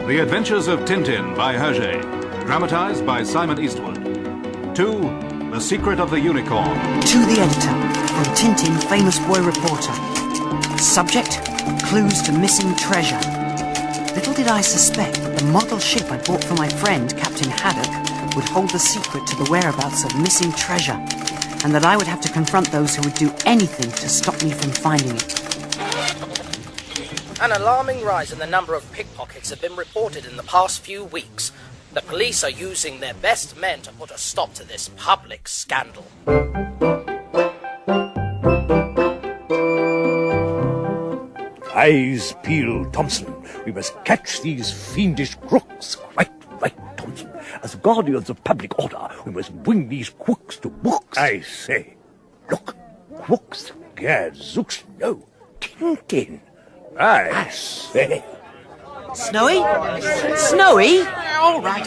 The Adventures of Tintin by Hergé, dramatized by Simon Eastwood. 2. The Secret of the Unicorn. To the editor, from Tintin, famous boy reporter. Subject, clues to missing treasure. Little did I suspect that the model ship I bought for my friend, Captain Haddock, would hold the secret to the whereabouts of missing treasure, and that I would have to confront those who would do anything to stop me from finding it. An alarming rise in the number of pickpockets have been reported in the past few weeks. The police are using their best men to put a stop to this public scandal. Eyes peeled, Thompson. We must catch these fiendish crooks. Right, Thompson. As guardians of public order, we must bring these crooks to books. I say, look, crooks, gadzooks, no, Tintin. I say. Snowy? Snowy? All right.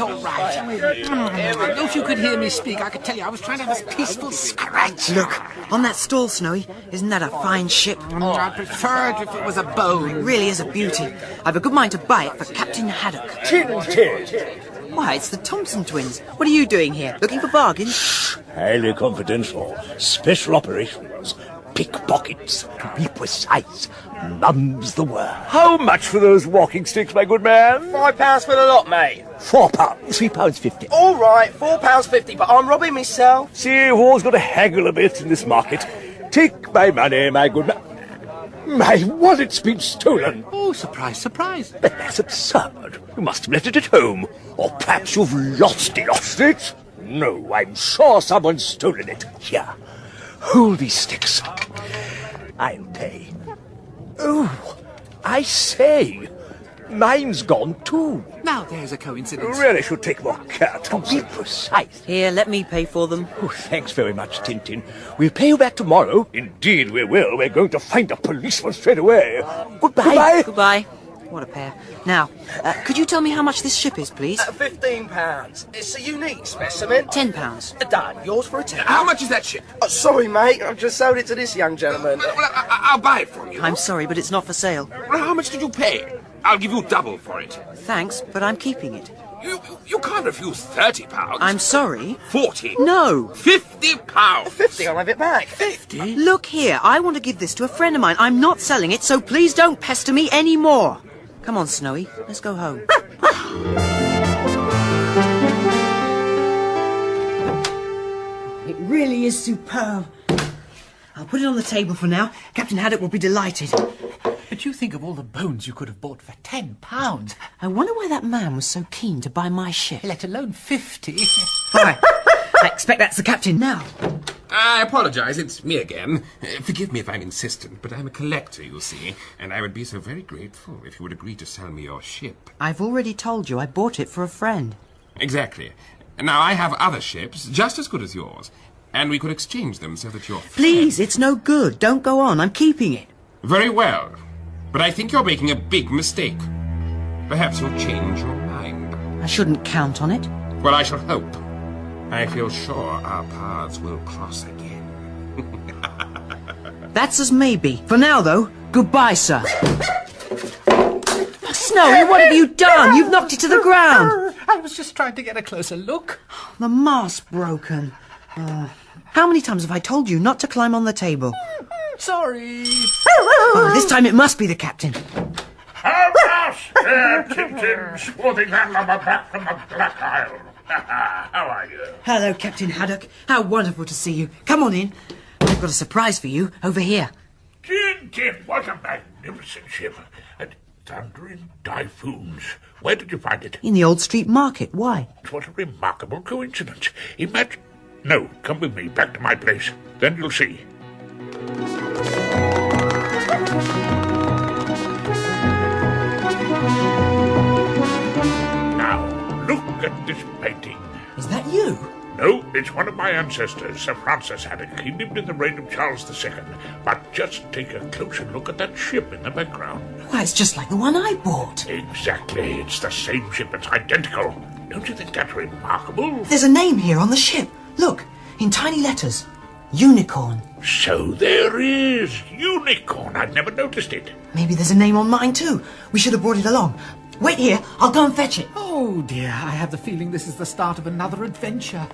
If you could hear me speak, I could tell you I was trying to have a peaceful scratch. Look, on that stall, Snowy, isn't that a fine ship? I'd prefer it if it was a bone. It really is a beauty. I've a good mind to buy it for Captain Haddock. Tintin! Why, it's the Thompson twins. What are you doing here? Looking for bargains? Highly confidential. Special operations. Pickpockets. To be precise. Mum's the word. How much for those walking sticks, my good man? £5 for the lot, mate. £4. £3.50. All right, £4.50, but I'm robbing myself. See, we've always got to haggle a bit in this market. Take my money, my good man. My wallet's been stolen. Oh, surprise. But that's absurd. You must have left it at home. Or perhaps you've lost it. Lost it? No, I'm sure someone's stolen it. Here, hold these sticks. I'll pay. Oh, I say, mine's gone too. Now there's a coincidence. You really should take more care, Thompson. Be precise. Here, let me pay for them. Oh, thanks very much, Tintin. We'll pay you back tomorrow. Indeed we will. We're going to find a policeman straight away. Goodbye. Goodbye. What a pair. Now, could you tell me how much this ship is, please? £15. It's a unique specimen. £10. Done. Yours for a tenner. How much is that ship? Oh, sorry, mate. I've just sold it to this young gentleman. Well, I'll buy it from you. I'm sorry, but it's not for sale. Well, how much did you pay? I'll give you double for it. Thanks, but I'm keeping it. You can't refuse £30. I'm sorry. 40. No. £50. 50, I'll have it back. 50? Look here, I want to give this to a friend of mine. I'm not selling it, so please don't pester me anymore. Come on, Snowy, let's go home. It really is superb. I'll put it on the table for now. Captain Haddock will be delighted. But you think of all the bones you could have bought for £10. I wonder why that man was so keen to buy my ship. Let alone 50. All right, I expect that's the captain now. I apologise, it's me again. Forgive me if I'm insistent, but I'm a collector, you see, and I would be so very grateful if you would agree to sell me your ship. I've already told you I bought it for a friend. Exactly. Now, I have other ships, just as good as yours, and we could exchange them so that your... Please, it's no good. Don't go on. I'm keeping it. Very well, but I think you're making a big mistake. Perhaps you'll change your mind. I shouldn't count on it. Well, I shall hope. I feel sure our paths will cross again. That's as maybe. For now, though, goodbye, sir. Snowy, what have you done? You've knocked it to the ground. I was just trying to get a closer look. The mast broken. How many times have I told you not to climb on the table? Sorry. Oh, this time it must be the captain. Avast there, Tintin, sporting that lumber back from the Black Isle. How are you? Hello, Captain Haddock. How wonderful to see you. Come on in. I've got a surprise for you over here. Tintin, what a magnificent ship. And thundering typhoons. Where did you find it? In the Old Street Market. Why? What a remarkable coincidence. Imagine... No, come with me back to my place. Then you'll see. Now, look at this painting. Is that you? No, it's one of my ancestors, Sir Francis Haddock. He lived in the reign of Charles II. But just take a closer look at that ship in the background. Why, it's just like the one I bought. Exactly. It's the same ship. It's identical. Don't you think that's remarkable? There's a name here on the ship. Look, in tiny letters. Unicorn. So there is. Unicorn. I'd never noticed it. Maybe there's a name on mine, too. We should have brought it along. Wait here, I'll go and fetch it. Oh dear, I have the feeling this is the start of another adventure.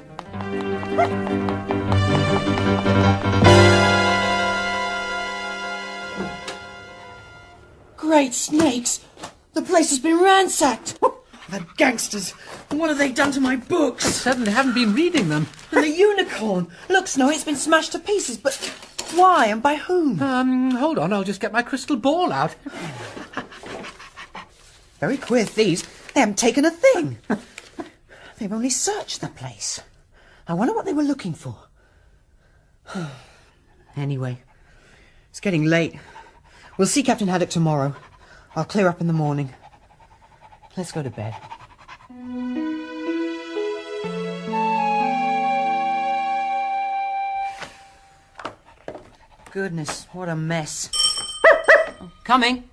Great snakes! The place has been ransacked! The gangsters! What have they done to my books? Certainly haven't been reading them. And the unicorn! Look, Snowy, it's been smashed to pieces, but why and by whom? Hold on, I'll just get my crystal ball out. Very queer thieves. They haven't taken a thing. They've only searched the place. I wonder what they were looking for. Anyway, it's getting late. We'll see Captain Haddock tomorrow. I'll clear up in the morning. Let's go to bed. Goodness, what a mess. Coming.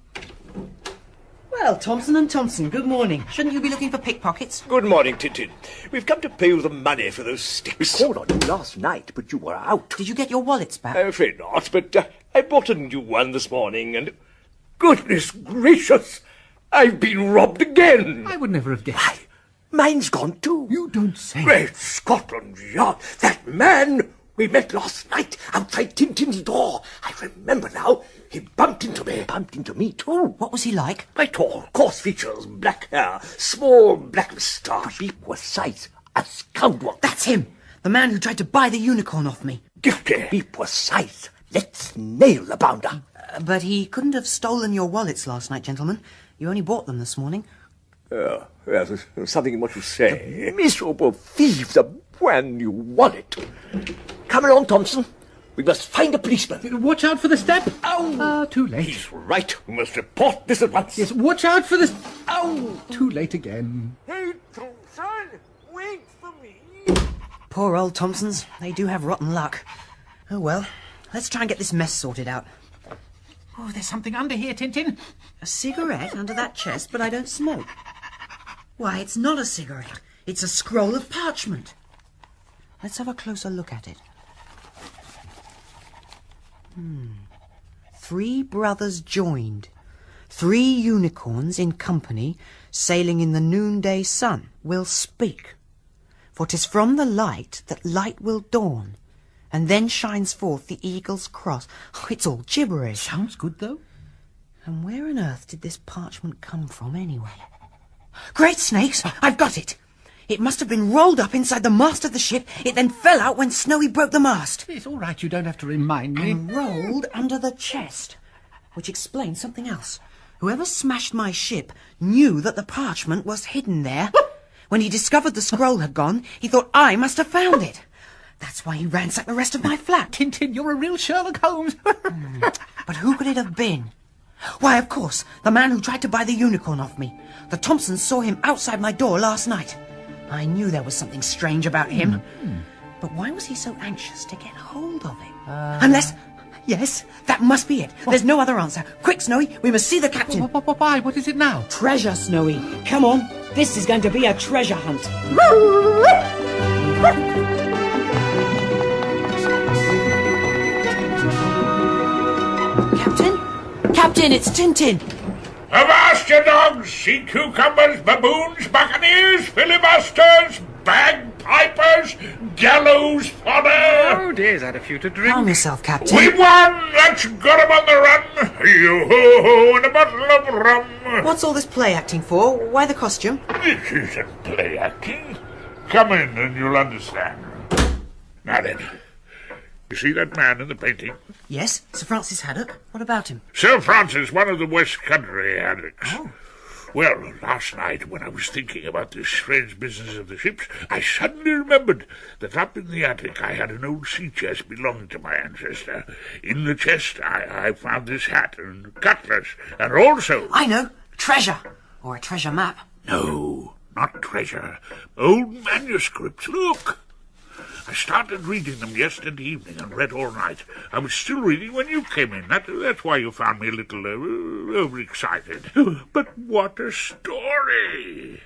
Well, Thompson and Thompson, good morning. Shouldn't you be looking for pickpockets? Good morning, Tintin. We've come to pay you the money for those sticks. We called on you last night, but you were out. Did you get your wallets back? I'm afraid not, but I bought a new one this morning, and... Goodness gracious! I've been robbed again! I would never have guessed. Why, mine's gone too. You don't say. Great Scotland Yard! That man we met last night outside Tintin's door. I remember now. He bumped into me. Bumped into me too. What was he like? My tall, coarse features, black hair, small black moustache. Be precise, a scoundrel. That's him! The man who tried to buy the unicorn off me. Guilty. Be precise. Let's nail the bounder. But he couldn't have stolen your wallets last night, gentlemen. You only bought them this morning. Yes, there's something in what you say. Miserable thieves, a brand new wallet. Come along, Thompson. We must find a policeman. Watch out for the step. Ow! Too late. He's right. We must report this at once. Yes, watch out for the... Ow! Too late again. Hey, Thompson, wait for me. Poor old Thompsons. They do have rotten luck. Oh well, let's try and get this mess sorted out. Oh, there's something under here, Tintin. A cigarette under that chest, but I don't smoke. Why, it's not a cigarette. It's a scroll of parchment. Let's have a closer look at it. 3 brothers joined. 3 unicorns in company, sailing in the noonday sun, will speak. For 'tis from the light that light will dawn, and then shines forth the eagle's cross. Oh, it's all gibberish. Sounds good, though. And where on earth did this parchment come from, anyway? Great snakes! I've got it! It must have been rolled up inside the mast of the ship. It then fell out when Snowy broke the mast. It's all right, you don't have to remind me. And rolled under the chest, which explains something else. Whoever smashed my ship knew that the parchment was hidden there. When he discovered the scroll had gone, he thought I must have found it. That's why he ransacked the rest of my flat. Tintin, you're a real Sherlock Holmes. But who could it have been? Why, of course, the man who tried to buy the unicorn off me. The Thompsons saw him outside my door last night. I knew there was something strange about him. But why was he so anxious to get hold of it? Unless... Yes, that must be it. There's no other answer. Quick, Snowy, we must see the captain. Why? What is it now? Treasure, Snowy. Come on. This is going to be a treasure hunt. Captain? Captain, it's Tintin. Avast, you dogs, sea cucumbers, baboons, buccaneers, filibusters, bagpipers, gallows fodder. Oh, dear, is that a few to drink? Calm yourself, Captain. We won! Let's got 'em on the run! Yo-ho-ho, and a bottle of rum! What's all this play acting for? Why the costume? This isn't play acting. Come in and you'll understand. Now then, you see that man in the painting? Yes, Sir Francis Haddock. What about him? Sir Francis, one of the West Country Haddocks. Oh. Well, last night, when I was thinking about this strange business of the ships, I suddenly remembered that up in the attic I had an old sea chest belonging to my ancestor. In the chest I found this hat and cutlass, and also... I know. Treasure. Or a treasure map. No, not treasure. Old manuscripts, look! I started reading them yesterday evening and read all night. I was still reading when you came in. That's why you found me a little overexcited. But what a story!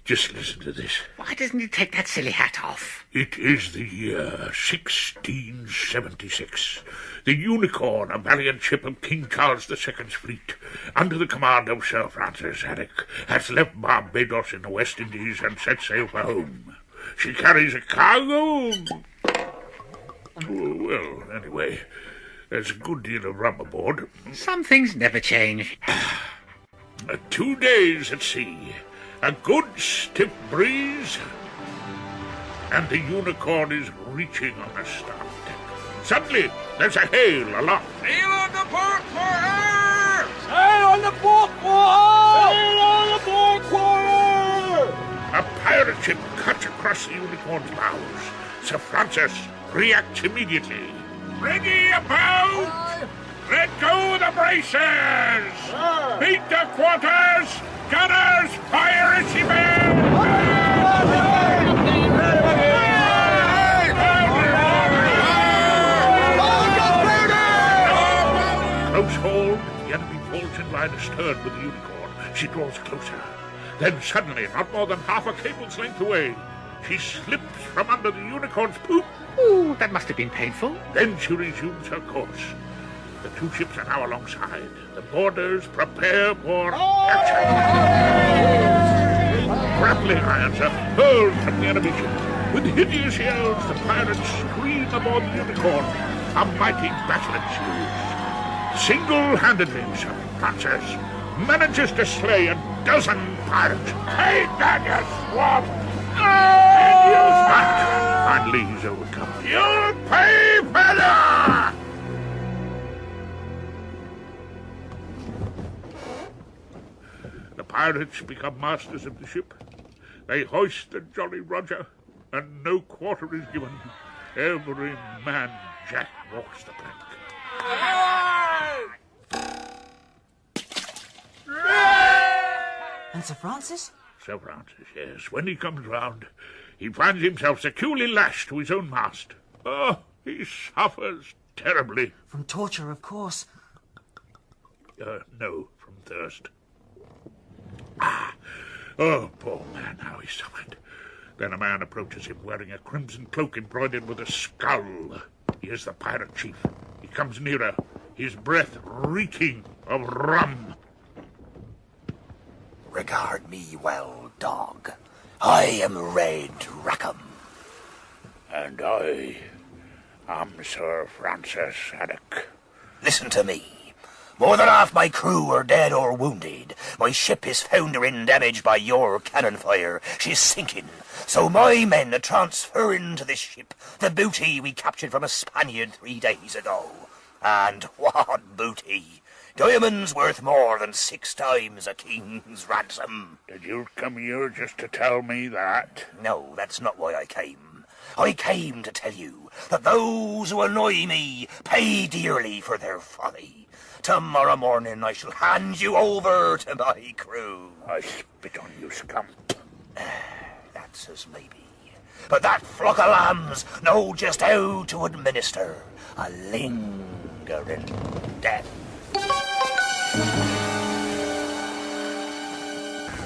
Just listen to this. Why doesn't he take that silly hat off? It is the year 1676. The Unicorn, a valiant ship of King Charles II's fleet, under the command of Sir Francis Haddock, has left Barbados in the West Indies and set sail for home. She carries a cargo... Well, anyway, there's a good deal of rum aboard. Some things never change. 2 days at sea, a good stiff breeze, and the Unicorn is reaching on the starboard deck. Suddenly, there's a hail aloft. Sail on the port quarter! Sail on the port quarter! Sail on the port quarter! A pirate ship cuts across the Unicorn's bows. Sir Francis reacts immediately. Ready about! Let go the braces! Beat the quarters! Gunners, fire as she may! Close hold, the enemy falls in line astern with the Unicorn. She draws closer. Then suddenly, not more than half a cable's length away, she slips from under the Unicorn's poop. Ooh, that must have been painful. Then she resumes her course. The two ships are now alongside. The boarders prepare for action. Grappling irons are hurled from the enemy ship. With hideous yells, the pirates scream aboard the Unicorn. A mighty battle ensues. Single-handedly, Sir Francis manages to slay a dozen pirates. Take that, you swab! And use that! Finally, he's overcome. You'll pay for that! The pirates become masters of the ship. They hoist the Jolly Roger, and no quarter is given. Every man Jack walks the plank. And Sir Francis? Sir Francis, yes. When he comes round, he finds himself securely lashed to his own mast. Oh, he suffers terribly. From torture, of course. No, from thirst. Oh, poor man, how he suffered. Then a man approaches him wearing a crimson cloak embroidered with a skull. He is the pirate chief. He comes nearer, his breath reeking of rum. Regard me well, dog. I am Red Rackham. And I am Sir Francis Haddock. Listen to me. More than half my crew are dead or wounded. My ship is foundering, damaged by your cannon fire. She's sinking. So my men are transferring to this ship the booty we captured from a Spaniard 3 days ago. And what booty? Diamonds worth more than 6 times a king's ransom. Did you come here just to tell me that? No, that's not why I came. I came to tell you that those who annoy me pay dearly for their folly. Tomorrow morning I shall hand you over to my crew. I spit on you, scum. That's as maybe. But that flock of lambs know just how to administer a lingering death.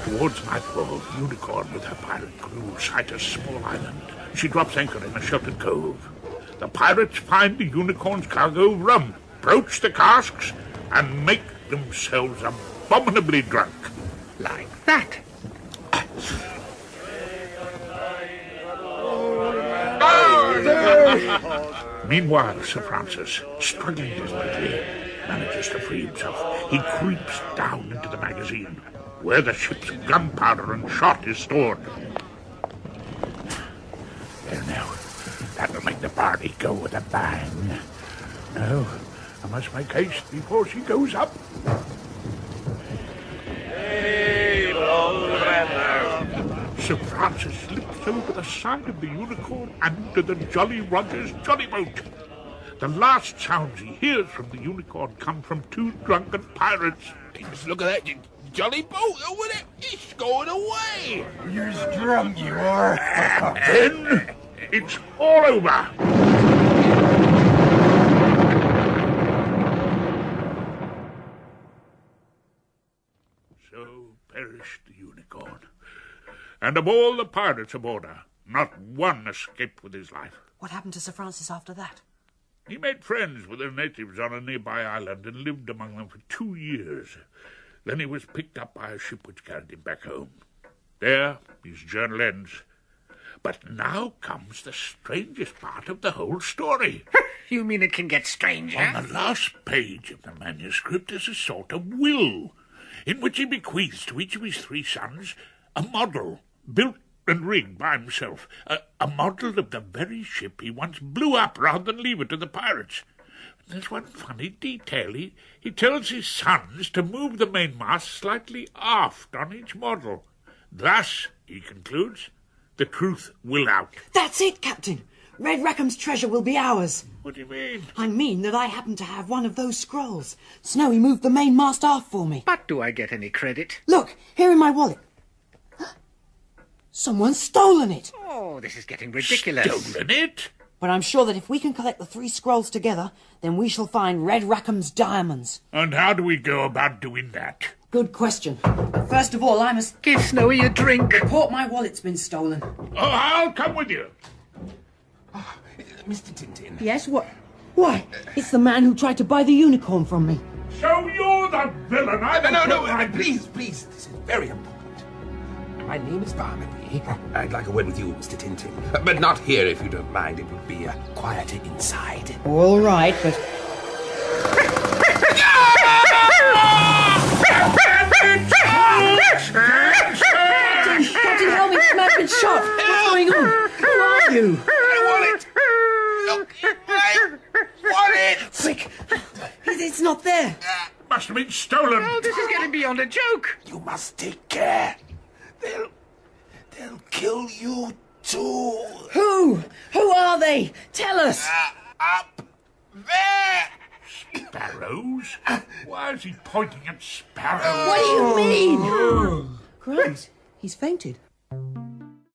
Towards nightfall, the Unicorn with her pirate crew sight a small island. She drops anchor in a sheltered cove. The pirates find the Unicorn's cargo of rum, broach the casks, and make themselves abominably drunk. Like that. Meanwhile, Sir Francis, struggling desperately, manages to free himself. He creeps down into the magazine, where the ship's gunpowder and shot is stored. There now, that'll make the party go with a bang. No, I must make haste before she goes up. Sir Francis slips over the side of the Unicorn and to the Jolly Roger's jolly boat. The last sounds he hears from the Unicorn come from 2 drunken pirates. Just look at that jolly boat over there. It's going away. You're drunk, you are. Then it's all over. So perished the Unicorn. And of all the pirates aboard her, not one escaped with his life. What happened to Sir Francis after that? He made friends with the natives on a nearby island and lived among them for 2 years. Then he was picked up by a ship which carried him back home. There his journal ends. But now comes the strangest part of the whole story. You mean it can get stranger? On the last page of the manuscript is a sort of will, in which he bequeaths to each of his 3 sons a model, built and rigged by himself, a model of the very ship he once blew up rather than leave it to the pirates. There's one funny detail. He tells his sons to move the mainmast slightly aft on each model. Thus, he concludes, the truth will out. That's it, Captain. Red Rackham's treasure will be ours. What do you mean? I mean that I happen to have one of those scrolls. Snowy moved the mainmast aft for me. But do I get any credit? Look, here in my wallet. Someone's stolen it. Oh, this is getting ridiculous. Stolen it? But I'm sure that if we can collect the 3 scrolls together, then we shall find Red Rackham's diamonds. And how do we go about doing that? Good question. But first of all, I must Give Snowy a drink. report my wallet's been stolen. Oh, I'll come with you. Mr. Tintin. Yes, what? Why? It's the man who tried to buy the unicorn from me. So you're the villain. No, please, this is very important. My name is Barnaby. I'd like a word with you, Mr. Tintin. But not here, if you don't mind. It would be quieter inside. All right, but... Captain Helming's man been shot. What's going on? Who are you? I want it! Look, I want it! Quick! It's not there. Must have been stolen. Oh, this is getting beyond a joke. You must take care. They'll kill you too. Who? Who are they? Tell us. Up there. Sparrows? Why is he pointing at sparrows? What do you mean? Crumbs, he's fainted.